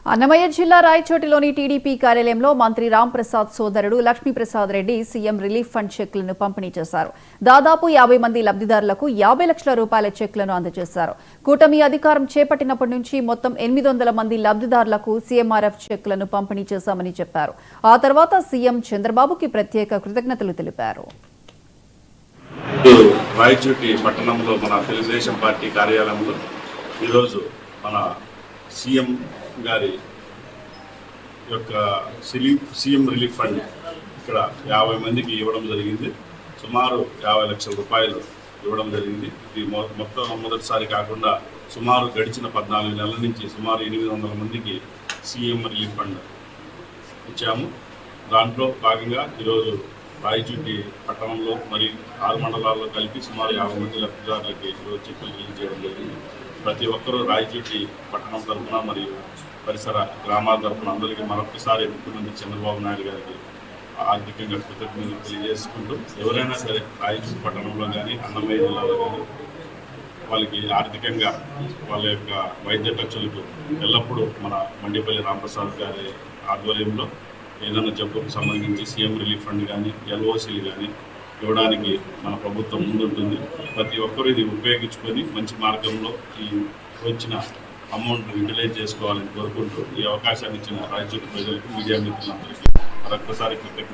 అన్నమయ్య జిల్లా రాయచోటిలోని టీడీపీ కార్యాలయంలో మంత్రి రాంప్రసాద్ సోదరుడు Lakshmiprasad Reddy CM relief fund చెక్లను పంపిణీ చేశారు. దాదాపు 50 మంది లబ్ధిదారులకు 50 లక్షల రూపాయల చెక్లను అందజేశారు. కూటమి అధికారం చేపట్టినప్పటి నుంచి మొత్తం 800 మంది లబ్ధిదారులకు సీఎంఆర్ఎఫ్ చెక్లను పంపిణీ చేశామని చెప్పారు. ఆ తర్వాత సీఎం చంద్రబాబుకి ప్రత్యేక కృతజ్ఞతలు తెలిపారు. రాయచోటి పట్టణంలో మన తెలుగుదేశం పార్టీ కార్యాలయంలో ఈరోజు మన సీఎం గారి యొక్క సీఎం రిలీఫ్ ఫండ్ ఇక్కడ 50 మందికి ఇవ్వడం జరిగింది. సుమారు 50 లక్షల రూపాయలు ఇవ్వడం జరిగింది. ఇది మొదటిసారి కాకుండా సుమారు గడిచిన 14 నెలల నుంచి సుమారు 800 మందికి సీఎం రిలీఫ్ ఫండ్ ఇచ్చాము. దాంట్లో భాగంగా ఈరోజు రాయచోటి పట్టణంలో మరియు 6 మండలాల్లో కలిపి సుమారు 50 మంది లబ్ధిదారులకి ఈరోజు చెక్కులు రిలీజ్ చేయడం జరిగింది. ప్రతి ఒక్కరూ రాయచోటి పట్టణం తరఫున మరియు పరిసర గ్రామాల తరఫున అందరికీ మరొకసారి ముఖ్యమంత్రి చంద్రబాబు నాయుడు గారికి ఆర్థికంగా కృతజ్ఞతలు తెలియజేసుకుంటూ ఎవరైనా సరే రాయచోటి పట్టణంలో కానీ అన్నమయ్య జిల్లాలో కానీ వాళ్ళకి ఆర్థికంగా వాళ్ళ యొక్క వైద్య ఖర్చులకు ఎల్లప్పుడూ మన మండిపల్లి రాంప్రసాద్ గారి ఆధ్వర్యంలో ఏదైనా జబ్బుకు సంబంధించి సీఎం రిలీఫ్ ఫండ్ కానీ ఎల్ఓసీలు కానీ ఇవ్వడానికి మన ప్రభుత్వం ముందుంటుంది. ప్రతి ఒక్కరూ ఇది ఉపయోగించుకొని మంచి మార్గంలో ఈ వచ్చిన అమౌంట్ యూటిలైజ్ చేసుకోవాలని కోరుకుంటూ ఈ అవకాశాన్ని ఇచ్చిన రాయచోటి ప్రజలకు, మీడియా మిత్రులందరికీ మరొకసారి కృతజ్ఞతలు.